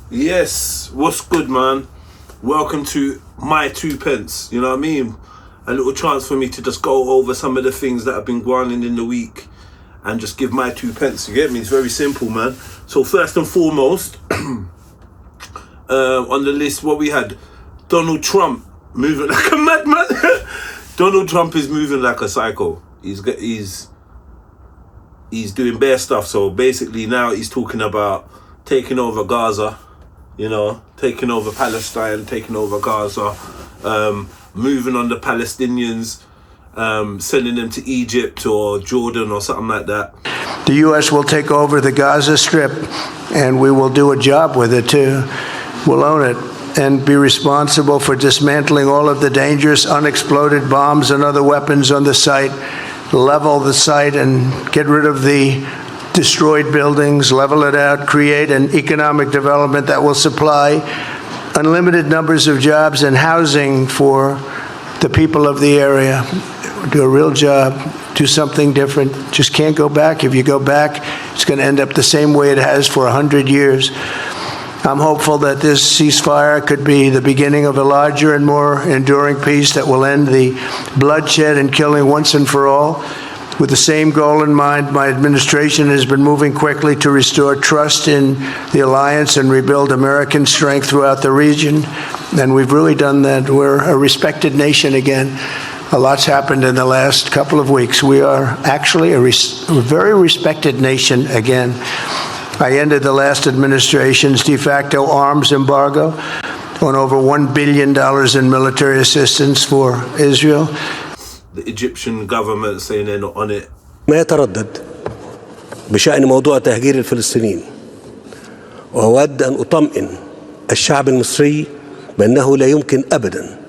Yes, what's good, man? Welcome to my 2pence. You know what I mean? A little chance for me to just go over some of the things that have been going on in the week and just give my 2pence. You get me? It's very simple, man. So first and foremost, on the list, what we had, Donald Trump moving like a madman. Donald Trump is moving like a psycho. He's doing bare stuff. So basically now he's talking about taking over Gaza. You know, taking over Palestine, taking over Gaza, moving on the Palestinians, sending them to Egypt or Jordan or something like that. The U.S. will take over the Gaza Strip, and we will do a job with it, too. We'll own it and be responsible for dismantling all of the dangerous unexploded bombs and other weapons on the site, level the site and get rid of the destroyed buildings, level it out, create an economic development that will supply unlimited numbers of jobs and housing for the people of the area. Do a real job, do something different. Just can't go back. If you go back, it's going to end up the same way it has for 100 years. I'm hopeful that this ceasefire could be the beginning of a larger and more enduring peace that will end the bloodshed and killing once and for all. With the same goal in mind, my administration has been moving quickly to restore trust in the alliance and rebuild American strength throughout the region. And we've really done that. We're a respected nation again. A lot's happened in the last couple of weeks. We are actually a very respected nation again. I ended the last administration's de facto arms embargo on over $1 billion in military assistance for Israel. The Egyptian government saying they're not on it. ما يتردد بشأن موضوع تهجير الفلسطينيين، وأود أن أطمئن الشعب المصري بأنه لا يمكن أبدا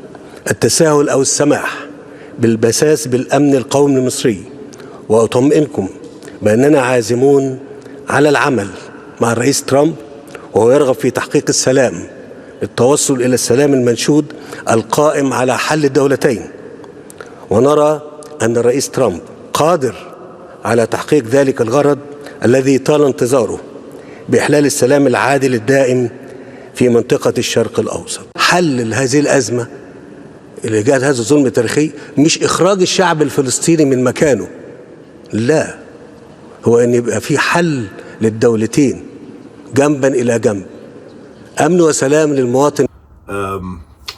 التساهل أو السماح بالبساس بالأمن القومي المصري، وأطمئنكم بأننا عازمون على العمل مع الرئيس ترامب وهو يرغب في تحقيق السلام، التوصل إلى السلام المنشود القائم على حل الدولتين. ونرى أن الرئيس ترامب قادر على تحقيق ذلك الغرض الذي طال انتظاره بإحلال السلام العادل الدائم في منطقة الشرق الأوسط. حل هذه الأزمة اللي جاءت هذا الظلم التاريخي مش إخراج الشعب الفلسطيني من مكانه، لا، هو أن يبقى في حل للدولتين جنبا إلى جنب، أمن وسلام للمواطن.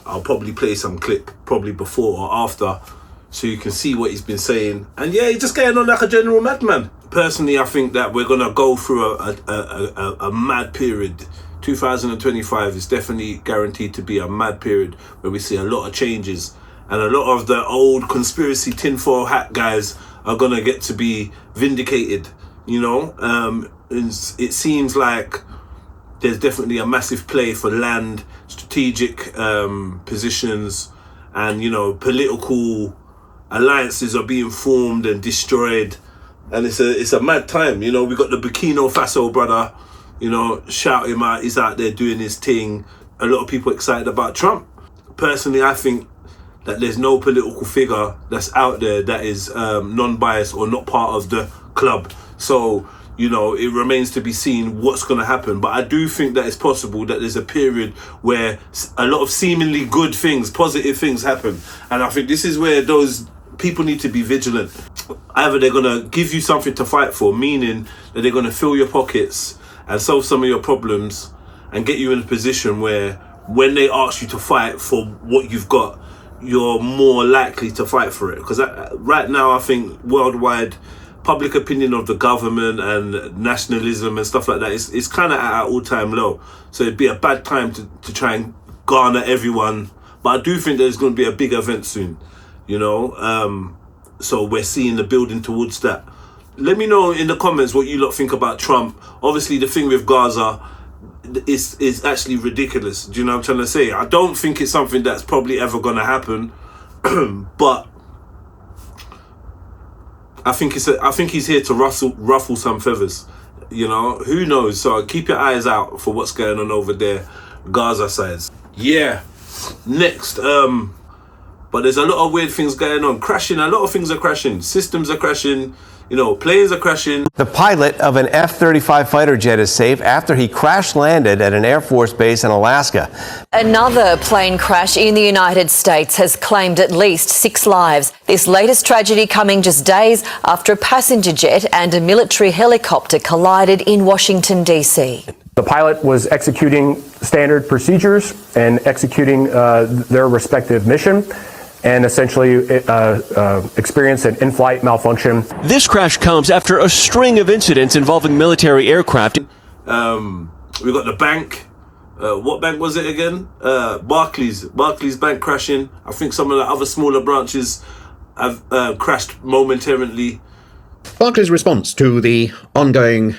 I'll probably play some clip probably before or after, so you can see what he's been saying. And yeah, he's just getting on like a general madman. Personally, I think that we're going to go through a mad period. 2025 is definitely guaranteed to be a mad period where we see a lot of changes. And a lot of the old conspiracy tinfoil hat guys are going to get to be vindicated, you know. It seems like there's definitely a massive play for land, strategic positions, and, you know, political alliances are being formed and destroyed, and it's a mad time. You know, we got the Burkina Faso brother, you know, shout him out, he's out there doing his thing. A lot of people excited about Trump. Personally, I think that there's no political figure that's out there that is non-biased or not part of the club. So, you know, it remains to be seen what's going to happen. But I do think that it's possible that there's a period where a lot of seemingly good things, positive things happen. And I think this is where those people need to be vigilant. Either they're going to give you something to fight for, meaning that they're going to fill your pockets and solve some of your problems and get you in a position where when they ask you to fight for what you've got, you're more likely to fight for it. Because right now, I think worldwide, public opinion of the government and nationalism and stuff like that is kind of at an all-time low. So it'd be a bad time to try and garner everyone. But I do think there's going to be a big event soon, you know. So we're seeing the building towards that. Let me know in the comments what you lot think about Trump. Obviously, the thing with Gaza is actually ridiculous. Do you know what I'm trying to say? I don't think it's something that's probably ever going to happen. But I think he's here to ruffle some feathers. You know, who knows? So keep your eyes out for what's going on over there, Gaza sides. Yeah. Next, but there's a lot of weird things going on. Crashing, a lot of things are crashing. Systems are crashing. You know, planes are crashing. The pilot of an F-35 fighter jet is safe after he crash landed at an Air Force base in Alaska. Another plane crash in the United States has claimed at least 6 lives. This latest tragedy coming just days after a passenger jet and a military helicopter collided in Washington, D.C. The pilot was executing standard procedures and executing their respective mission, and essentially experienced an in-flight malfunction. This crash comes after a string of incidents involving military aircraft. We got the bank. What bank was it again? Barclays. Barclays bank crashing. I think some of the other smaller branches have crashed momentarily. Barclays' response to the ongoing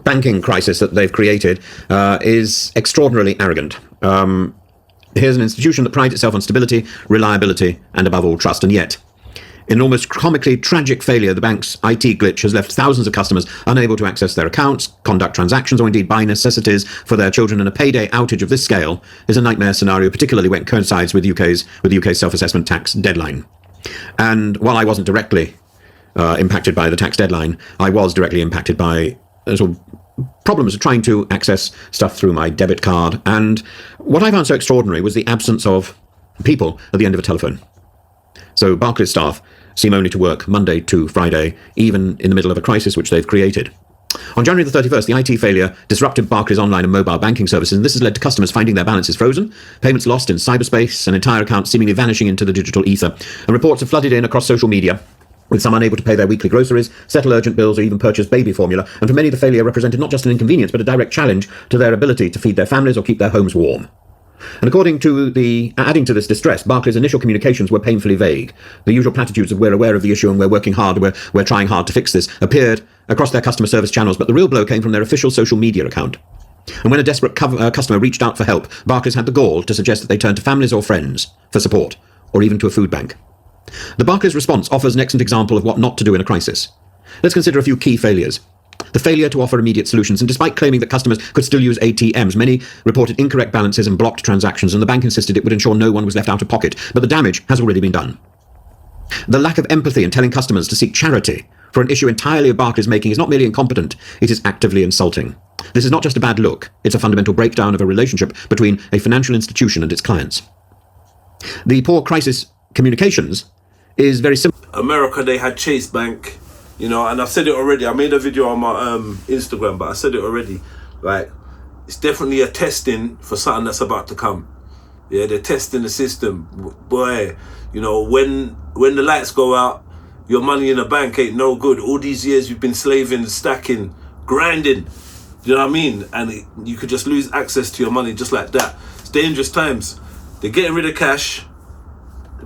banking crisis that they've created is extraordinarily arrogant. Here's an institution that prides itself on stability, reliability, and above all, trust. And yet, in an almost comically tragic failure, the bank's IT glitch has left thousands of customers unable to access their accounts, conduct transactions, or indeed buy necessities for their children. And a payday outage of this scale is a nightmare scenario, particularly when it coincides with the UK's self-assessment tax deadline. And while I wasn't directly impacted by the tax deadline, I was directly impacted by sort of problems of trying to access stuff through my debit card. And what I found so extraordinary was the absence of people at the end of a telephone. So Barclays staff seem only to work Monday to Friday, even in the middle of a crisis which they've created. On January the 31st, the IT failure disrupted Barclays' online and mobile banking services, and this has led to customers finding their balances frozen, payments lost in cyberspace, and entire accounts seemingly vanishing into the digital ether. And reports have flooded in across social media, with some unable to pay their weekly groceries, settle urgent bills, or even purchase baby formula. And for many, the failure represented not just an inconvenience, but a direct challenge to their ability to feed their families or keep their homes warm. And according to adding to this distress, Barclays' initial communications were painfully vague. The usual platitudes of "we're aware of the issue and we're working hard, we're trying hard to fix this" appeared across their customer service channels, but the real blow came from their official social media account. And when a desperate customer reached out for help, Barclays had the gall to suggest that they turn to families or friends for support, or even to a food bank. The Barclays response offers an excellent example of what not to do in a crisis. Let's consider a few key failures. The failure to offer immediate solutions, and despite claiming that customers could still use ATMs, many reported incorrect balances and blocked transactions, and the bank insisted it would ensure no one was left out of pocket. But the damage has already been done. The lack of empathy in telling customers to seek charity for an issue entirely of Barclays' making is not merely incompetent, it is actively insulting. This is not just a bad look, it's a fundamental breakdown of a relationship between a financial institution and its clients. The poor crisis communications is very simple. America, they had Chase Bank, you know, and I've said it already. I made a video on my Instagram, but I said it already. Like, it's definitely a testing for something that's about to come. Yeah, they're testing the system. Boy, you know, when the lights go out, your money in the bank ain't no good. All these years you've been slaving, stacking, grinding. You know what I mean? And you could just lose access to your money just like that. It's dangerous times. They're getting rid of cash.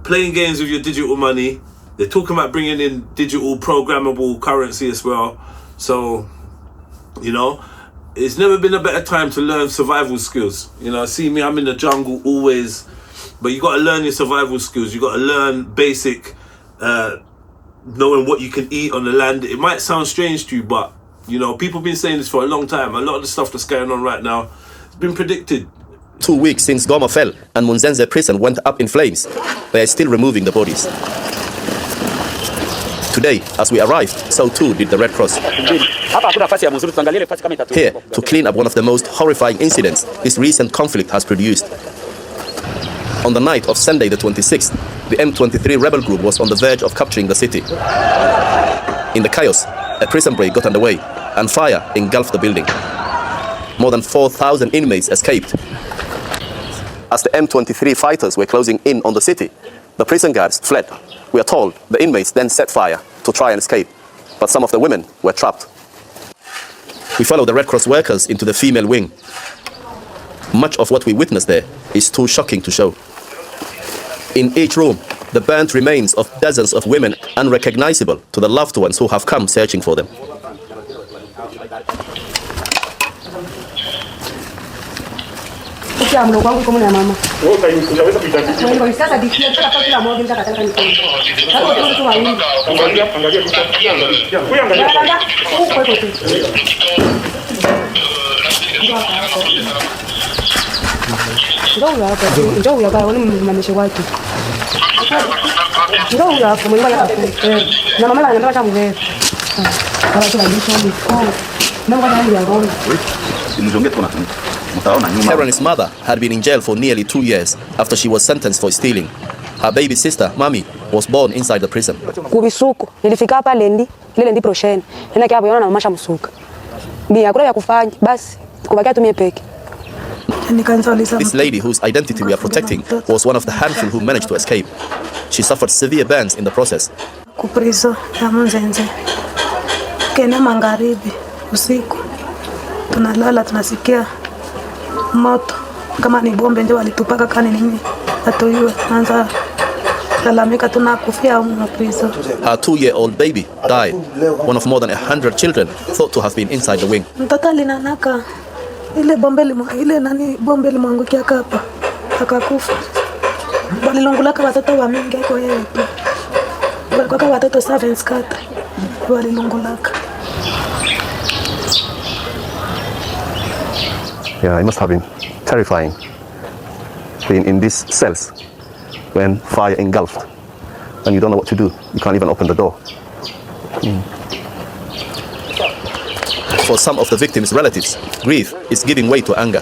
Playing games with your digital money. They're talking about bringing in digital programmable currency as well. So, you know, it's never been a better time to learn survival skills. You know, see me, I'm in the jungle always, but you got to learn your survival skills. You got to learn basic, knowing what you can eat on the land. It might sound strange to you, but, you know, people have been saying this for a long time. A lot of the stuff that's going on right now has been predicted. 2 weeks since Goma fell and Munzenze prison went up in flames, they are still removing the bodies. Today, as we arrived, so too did the Red Cross. Here, to clean up one of the most horrifying incidents this recent conflict has produced. On the night of Sunday the 26th, the M23 rebel group was on the verge of capturing the city. In the chaos, a prison break got underway and fire engulfed the building. More than 4,000 inmates escaped. As the M23 fighters were closing in on the city, the prison guards fled. We are told the inmates then set fire to try and escape, but some of the women were trapped. We followed the Red Cross workers into the female wing. Much of what we witnessed there is too shocking to show. In each room, the burnt remains of dozens of women unrecognizable to the loved ones who have come searching for them. Karen's mother had been in jail for nearly 2 years after she was sentenced for stealing. Her baby sister, Mami, was born inside the prison. Kubisuku nilifika hapa lendi prosheni nenda kia na mamasha msuka bia kula ya kufanya basi kubakia tu mie peke. This lady, whose identity we are protecting, was one of the handful who managed to escape. She suffered severe burns in the process. Kuprizo ya Munzenze kena magharibi usiku tunalala tunasikia moto kama ni bombe ndio walitupaka kani nini atoiwe anza lalamika tunakufia mu prison. Her 2-year-old baby died, one of more than 100 children thought to have been inside the wing. Mtoto alinanaka ile bombe limwangukia hapa akakufa. Walilungulaka watoto wa mingi kwa yeye. Walikuwa watoto 7 skata. Walilungulaka. Yeah, it must have been terrifying being in these cells when fire engulfed and you don't know what to do. You can't even open the door. For some of the victims' relatives, grief is giving way to anger.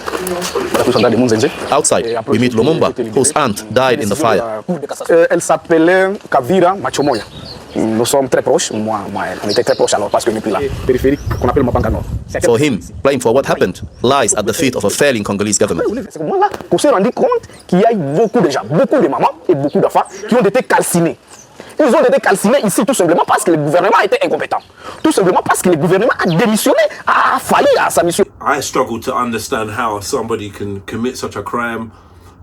Outside, we meet Lumumba, whose aunt died in the fire. Elle s'appelait Kavira Machomoya. Nous sommes très proches, moi elle. On était très proches alors parce que nous sommes là, périphérique qu'on appelle Mapanga Nord. For him, blame for what happened lies at the feet of a failing Congolese government. C'est comme là qu'on s'est rendu compte qu'il y a beaucoup de gens, beaucoup de mamans et beaucoup d'enfants qui ont été calcinés. Ils ont été calcinés ici tout simplement parce que le gouvernement était incompétent. Tout simplement parce que le gouvernement a démissionné, a failli à sa mission. I struggle to understand how somebody can commit such a crime,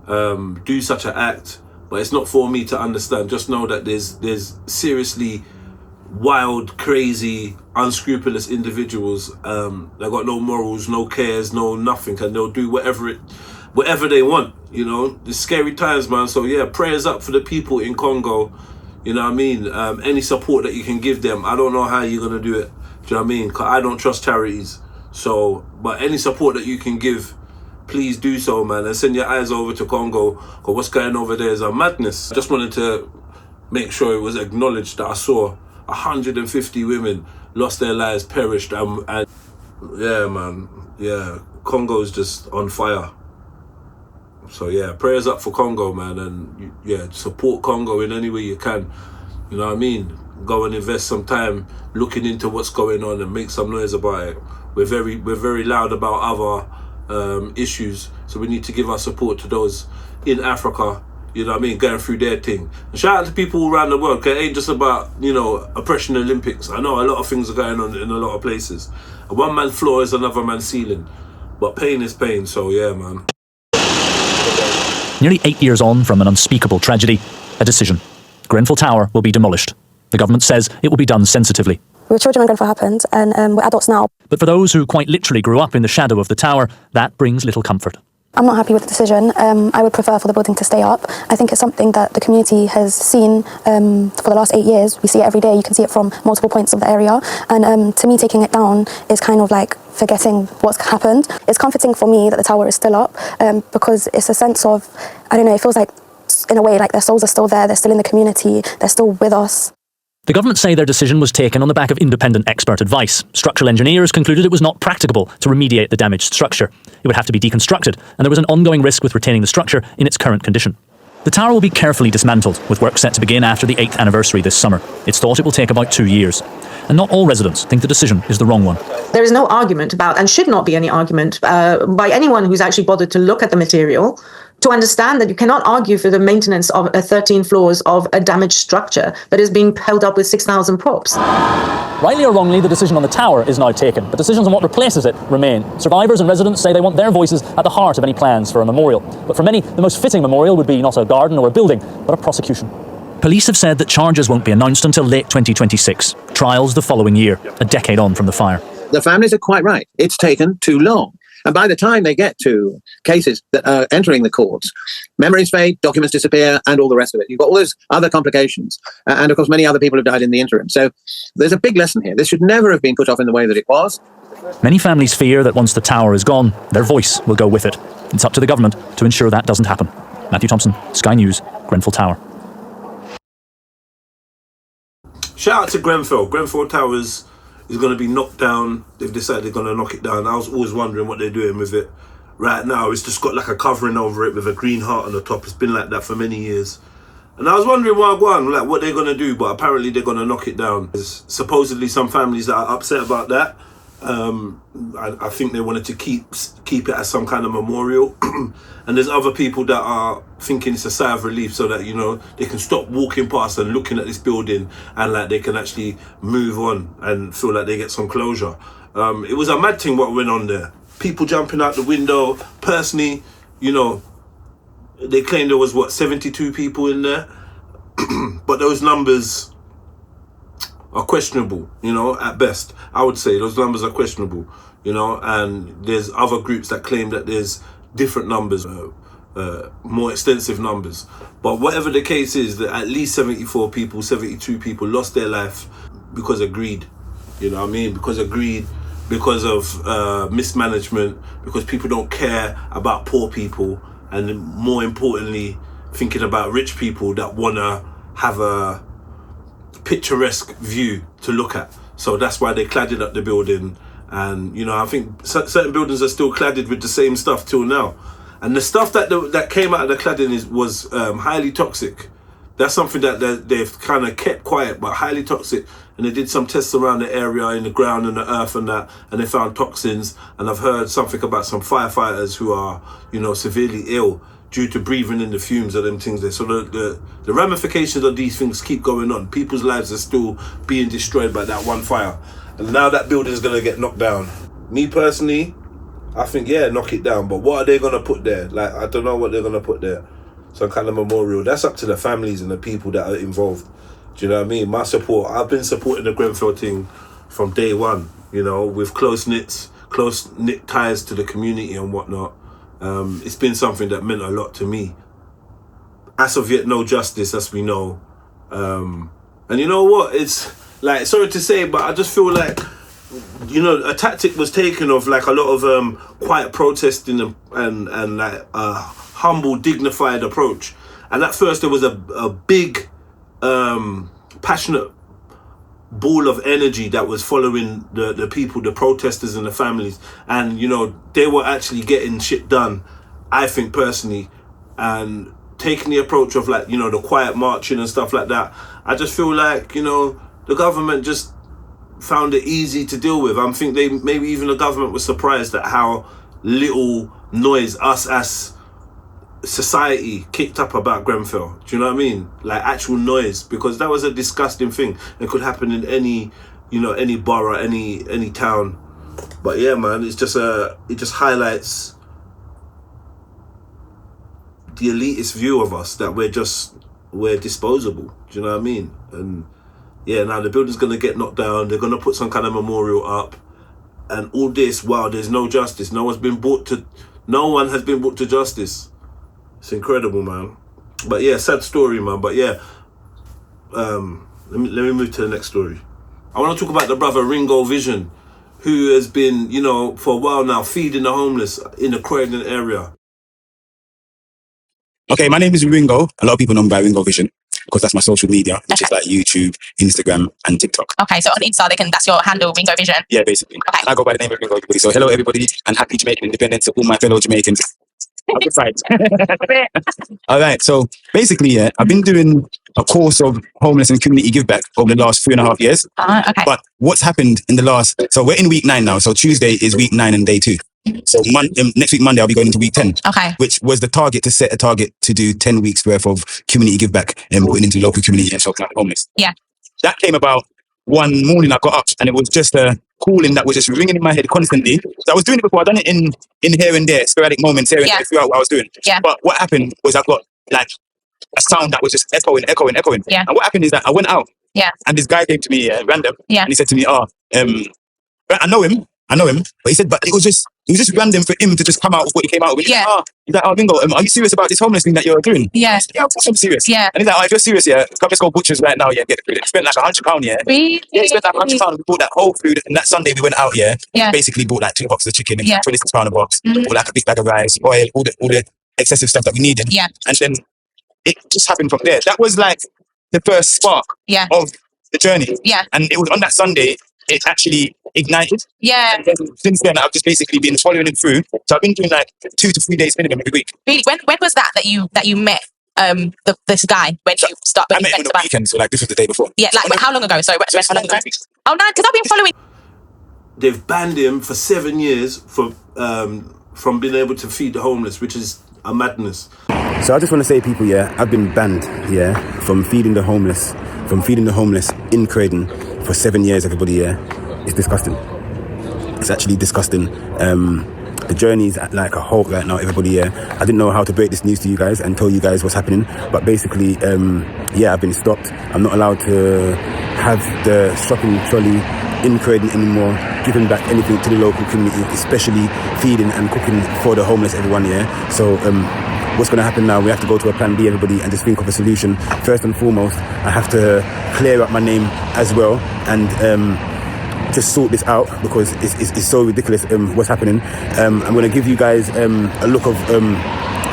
do such an act, but it's not for me to understand. Just know that there's seriously wild, crazy, unscrupulous individuals that got no morals, no cares, no nothing, and they'll do whatever they want. You know, it's scary times, man. So yeah, prayers up for the people in Congo. You know what I mean? Any support that you can give them. I don't know how you're gonna do it. Do you know what I mean? 'Cause I don't trust charities. So, but any support that you can give, please do so, man. And send your eyes over to Congo, because what's going over there is a madness. I just wanted to make sure it was acknowledged that I saw 150 women lost their lives, perished, and yeah, man, yeah, Congo's just on fire. So yeah, prayers up for Congo, man, and yeah, support Congo in any way you can. You know what I mean? Go and invest some time looking into what's going on and make some noise about it. We're very loud about other issues, so we need to give our support to those in Africa. You know what I mean? Going through their thing. And shout out to people all around the world, 'cause it ain't just about, you know, oppression Olympics. I know a lot of things are going on in a lot of places. A one man floor is another man's ceiling, but pain is pain. So yeah, man. Nearly 8 years on from an unspeakable tragedy, a decision. Grenfell Tower will be demolished. The government says it will be done sensitively. We were children when Grenfell happened, and we're adults now. But for those who quite literally grew up in the shadow of the tower, that brings little comfort. I'm not happy with the decision. I would prefer for the building to stay up. I think it's something that the community has seen for the last 8 years. We see it every day. You can see it from multiple points of the area. And to me, taking it down is kind of like forgetting what's happened. It's comforting for me that the tower is still up because it's a sense of, I don't know, it feels like in a way like their souls are still there. They're still in the community. They're still with us. The government say their decision was taken on the back of independent expert advice. Structural engineers concluded it was not practicable to remediate the damaged structure. It would have to be deconstructed, and there was an ongoing risk with retaining the structure in its current condition. The tower will be carefully dismantled, with work set to begin after the 8th anniversary this summer. It's thought it will take about 2 years. And not all residents think the decision is the wrong one. There is no argument about, and should not be any argument, by anyone who's actually bothered to look at the material, to understand that you cannot argue for the maintenance of 13 floors of a damaged structure that is being held up with 6,000 props. Rightly or wrongly, the decision on the tower is now taken, but decisions on what replaces it remain. Survivors and residents say they want their voices at the heart of any plans for a memorial. But for many, the most fitting memorial would be not a garden or a building, but a prosecution. Police have said that charges won't be announced until late 2026. Trials the following year, a decade on from the fire. The families are quite right. It's taken too long. And by the time they get to cases that are entering the courts, memories fade, documents disappear, and all the rest of it. You've got all those other complications. And of course, many other people have died in the interim. So there's a big lesson here. This should never have been put off in the way that it was. Many families fear that once the tower is gone, their voice will go with it. It's up to the government to ensure that doesn't happen. Matthew Thompson, Sky News, Grenfell Tower. Shout out to Grenfell. Grenfell Tower's is going to be knocked down. They've decided they're going to knock it down. I was always wondering what they're doing with it. Right now, it's just got like a covering over it with a green heart on the top. It's been like that for many years. And I was wondering what they're going to do, but apparently they're going to knock it down. There's supposedly some families that are upset about that. I think they wanted to keep it as some kind of memorial. And there's other people that are thinking it's a sigh of relief so that, you know, they can stop walking past and looking at this building and like they can actually move on and feel like they get some closure. It was a mad thing what went on there. People jumping out the window. Personally, you know, they claimed there was 72 people in there. But those numbers are questionable, you know, at best. I would say those numbers are questionable, you know, and there's other groups that claim that there's different numbers, more extensive numbers. But whatever the case is, that at least 72 people lost their life because of greed, you know what I mean? Because of greed, because of mismanagement, because people don't care about poor people, and more importantly, thinking about rich people that want to have a picturesque view to look at. So that's why they cladded up the building. And, you know, I think certain buildings are still cladded with the same stuff till now. And the stuff that came out of the cladding was highly toxic. That's something that they've kind of kept quiet, but highly toxic. And they did some tests around the area, in the ground and the earth and that, and they found toxins. And I've heard something about some firefighters who are, you know, severely ill due to breathing in the fumes of them things there. So the ramifications of these things keep going on. People's lives are still being destroyed by that one fire. And now that building is going to get knocked down. Me personally, I think, yeah, knock it down. But what are they going to put there? Like, I don't know what they're going to put there. Some kind of memorial. That's up to the families and the people that are involved. Do you know what I mean? My support, I've been supporting the Grenfell thing from day one, you know, with close-knit ties to the community and whatnot. It's been something that meant a lot to me. As of yet, no justice, as we know. And you know what? It's like, sorry to say, but I just feel like, you know, a tactic was taken of like a lot of quiet protesting and like a humble, dignified approach. And at first there was a big, passionate ball of energy that was following the people, the protesters and the families. And, you know, they were actually getting shit done, I think personally. And taking the approach of like, you know, the quiet marching and stuff like that. I just feel like, you know, the government just found it easy to deal with. I think maybe even the government was surprised at how little noise us as society kicked up about Grenfell. Do you know what I mean? Like actual noise, because that was a disgusting thing. It could happen in any, you know, any borough, any town. But yeah, man, it's just it just highlights the elitist view of us, that we're disposable. Do you know what I mean? And yeah, now the building's gonna get knocked down. They're gonna put some kind of memorial up, and all this while there's no justice. No one has been brought to justice. It's incredible, man. But yeah, sad story, man. But yeah, let me move to the next story. I want to talk about the brother Ringo Vision, who has been, you know, for a while now feeding the homeless in the Croydon area. Okay, my name is Ringo. A lot of people know me by Ringo Vision because that's my social media, which is like YouTube, Instagram, and TikTok. Okay, so on Insta, that's your handle, Ringo Vision? Yeah, basically. Okay. I go by the name of Ringo, everybody. So hello, everybody, and happy Jamaican independence to all my fellow Jamaicans. All right, so basically, yeah, I've been doing a course of homeless and community give back over the last 3.5 years. Okay. But what's happened in the last, so we're in week 9 now. So Tuesday is week 9 and day 2. So next week, Monday, I'll be going into week 10. Okay. Which was the target, to set a target to do 10 weeks worth of community give back and putting into local community and helping out the homeless. Yeah. That came about one morning. I got up and it was just a calling that was just ringing in my head constantly. So I was doing it before. I'd done it in here and there, sporadic moments here and there throughout what I was doing. Yeah. But what happened was I got like a sound that was just echoing. Yeah. And what happened is that I went out. Yeah. And this guy came to me random. Yeah. And he said to me, I know him. But he said, but it was just random for him to just come out with what he came out with. Yeah. He's like, Ringo, are you serious about this homeless thing that you're doing? Yeah. Yeah, of course I'm serious. Yeah. And he's like, if you're serious, come let's go butchers right now, yeah, get the food. He spent like £100, yeah. Really? Yeah, he spent like £100. We bought that whole food, and that Sunday we went out, yeah. Yeah. Basically bought like 2 boxes of chicken and Yeah. £26 a box, or like a big bag of rice, oil, all the excessive stuff that we needed. Yeah. And then it just happened from there. That was like the first spark Yeah. of the journey. Yeah. And it was on that Sunday it actually ignited. Yeah. And then since then, I've just basically been following him through. So I've been doing like 2 to 3 days minimum every week. Really? When was that you met this guy when you start? I met him on the weekend, so like this was the day before. Yeah, like how long ago? Sorry, how long ago? Oh no, because I've been following. They've banned him for 7 years from being able to feed the homeless, which is a madness. So I just want to say, people, yeah, I've been banned, yeah, from feeding the homeless in Croydon for 7 years, everybody, yeah. It's disgusting. It's actually disgusting. The journey is at like a halt right now, everybody, yeah. I didn't know how to break this news to you guys and tell you guys what's happening, but basically, yeah, I've been stopped. I'm not allowed to have the shopping trolley in Croydon anymore, giving back anything to the local community, especially feeding and cooking for the homeless, everyone, yeah. So what's going to happen now? We have to go to a plan B, everybody, and just think of a solution. First and foremost, I have to clear up my name as well and just sort this out, because it's so ridiculous what's happening. I'm going to give you guys a look of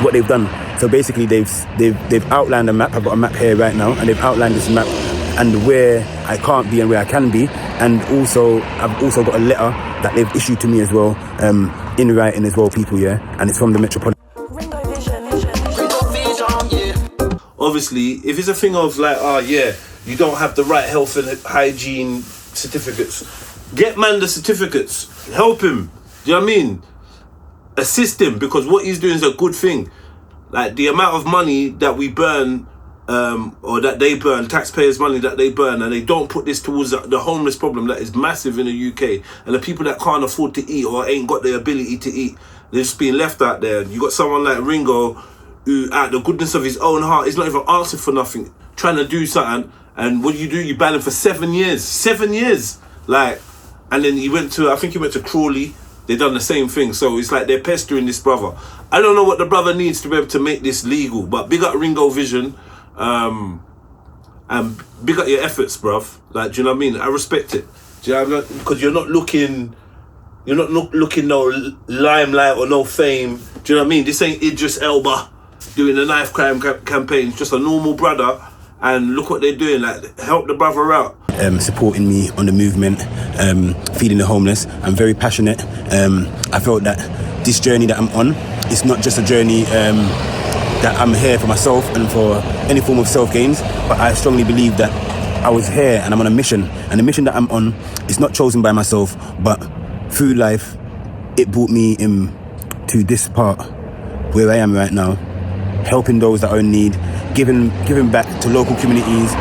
what they've done. So basically, they've outlined a map. I've got a map here right now, and they've outlined this map and where I can't be and where I can be. And also, I've also got a letter that they've issued to me as well, in writing as well, people, yeah. And it's from the Metropolitan. Obviously, if it's a thing of like, yeah, you don't have the right health and hygiene certificates, get man the certificates, help him. Do you know what I mean? Assist him, because what he's doing is a good thing. Like the amount of money that we burn, or that they burn, taxpayers' money that they burn, and they don't put this towards the homeless problem that is massive in the UK, and the people that can't afford to eat or ain't got the ability to eat, they're just being left out there. You got someone like Ringo, who out the goodness of his own heart is not even asking for nothing, trying to do something, and what do? You ban him for 7 years. 7 years! Like, and then I think he went to Crawley. They done the same thing. So it's like they're pestering this brother. I don't know what the brother needs to be able to make this legal, but big up Ringo Vision, and big up your efforts, bruv. Like, do you know what I mean? I respect it. Do you know what I mean? Because you're not looking no limelight or no fame. Do you know what I mean? This ain't Idris Elba doing a knife crime campaign. It's just a normal brother, and look what they're doing. Like, help the brother out. Supporting me on the movement, feeding the homeless. I'm very passionate. I felt that this journey that I'm on, it's not just a journey that I'm here for myself and for any form of self-gains, but I strongly believe that I was here and I'm on a mission. And the mission that I'm on is not chosen by myself, but through life, it brought me to this part where I am right now, helping those that are in need, giving back to local communities,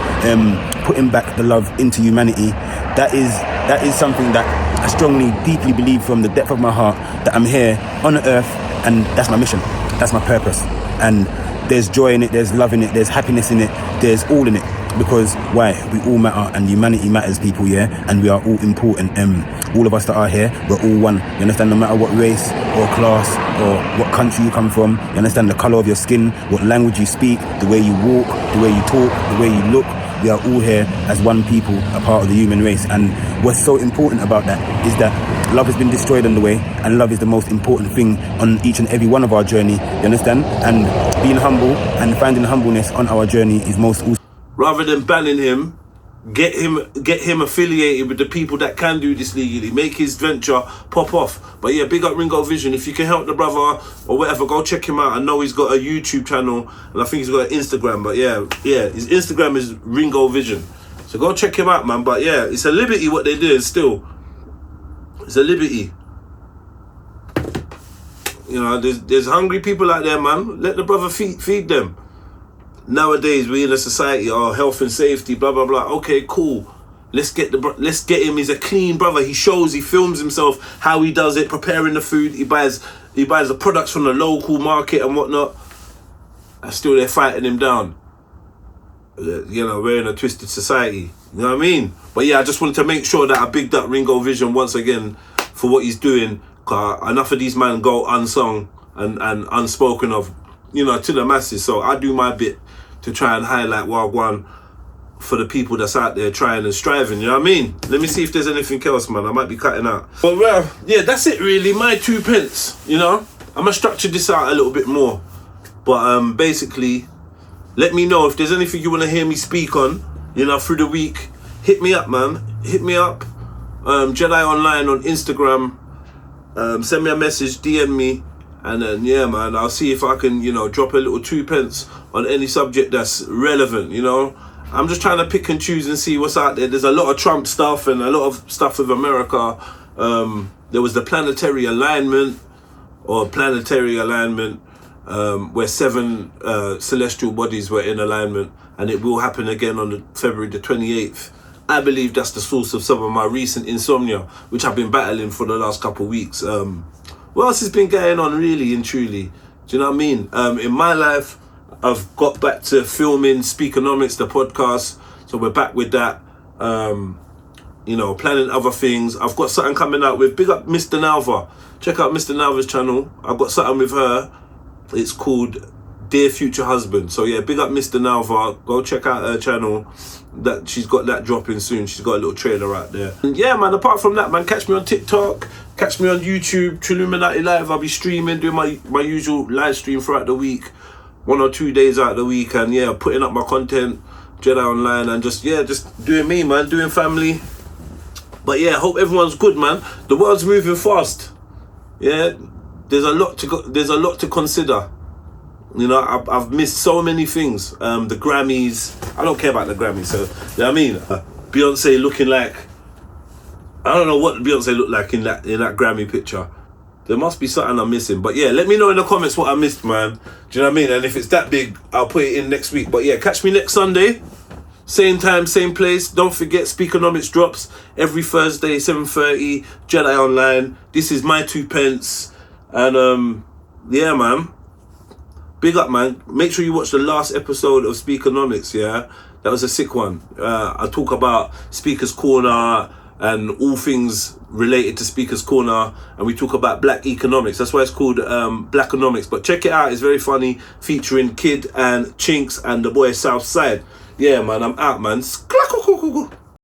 putting back the love into humanity. That is something that I strongly, deeply believe from the depth of my heart, that I'm here on earth, and that's my mission, that's my purpose. And there's joy in it, there's love in it, there's happiness in it, there's all in it. Because why? We all matter, and humanity matters, people, yeah? And we are all important. All of us that are here, we're all one. You understand? No matter what race or class or what country you come from, you understand the colour of your skin, what language you speak, the way you walk, the way you talk, the way you look. We are all here as one people, a part of the human race. And what's so important about that is that love has been destroyed on the way, and love is the most important thing on each and every one of our journey. You understand? And being humble and finding humbleness on our journey is most. Rather than banning him, get him affiliated with the people that can do this legally. Make his venture pop off. But yeah, big up Ringo Vision. If you can help the brother or whatever, go check him out. I know he's got a YouTube channel, and I think he's got an Instagram. But yeah, his Instagram is Ringo Vision. So go check him out, man. But yeah, it's a liberty what they're doing still. It's a liberty. You know, there's hungry people out there, man. Let the brother feed them. Nowadays, we're in a society, health and safety, blah, blah, blah. Okay, cool. Let's get him. He's a clean brother. He films himself how he does it, preparing the food. He buys the products from the local market and whatnot. And still they're fighting him down. You know, we're in a twisted society. You know what I mean? But yeah, I just wanted to make sure that I bigged up Ringo Vision once again for what he's doing. Enough of these men go unsung and unspoken of, you know, to the masses. So I do my bit to try and highlight Wagwan for the people that's out there trying and striving, you know what I mean? Let me see if there's anything else, man. I might be cutting out. Well, yeah, that's it really. My 2 pence, you know? I'm gonna structure this out a little bit more. But basically, let me know if there's anything you want to hear me speak on, you know, through the week. Hit me up, man. Hit me up. Jedi Online on Instagram. Send me a message, DM me, and then yeah, man, I'll see if I can, you know, drop a little 2 pence on any subject that's relevant. You know, I'm just trying to pick and choose and see what's out there. There's a lot of Trump stuff and a lot of stuff with America. There was the planetary alignment, where 7 celestial bodies were in alignment, and it will happen again on February the 28th. I believe that's the source of some of my recent insomnia, which I've been battling for the last couple of weeks. What else has been going on, really and truly? Do you know what I mean? In my life, I've got back to filming Speakonomics, the podcast, so we're back with that. You know, planning other things. I've got something coming out with, big up Mr. Nalva. Check out Mr. Nalva's channel. I've got something with her. It's called Dear Future Husband. So yeah, big up Mr. Nalva. Go check out her channel. That she's got that dropping soon. She's got a little trailer out there. And yeah, man, apart from that, man, catch me on TikTok, catch me on YouTube, Triluminati Live. I'll be streaming, doing my usual live stream throughout the week, 1 or 2 days out of the week, and yeah, putting up my content, Jedi Online, and just doing me, man, doing family. But yeah, hope everyone's good, man. The world's moving fast. Yeah, there's a lot to consider. You know, I've missed so many things. The Grammys. I don't care about the Grammys, so you know what I mean. Beyonce looking like, I don't know what Beyonce looked like in that Grammy picture. There must be something I'm missing. But yeah, let me know in the comments what I missed, man. Do you know what I mean? And if it's that big, I'll put it in next week. But yeah, catch me next Sunday. Same time, same place. Don't forget, Speakonomics drops every Thursday, 7:30, Jedi Online. This is my 2 pence. And yeah, man. Big up, man. Make sure you watch the last episode of Speakonomics, yeah? That was a sick one. I talk about Speaker's Corner and all things related to Speaker's Corner, and we talk about black economics. That's why it's called Blackonomics. But check it out. It's very funny, featuring Kid and Chinks and the boy Southside. Yeah, man, I'm out, man.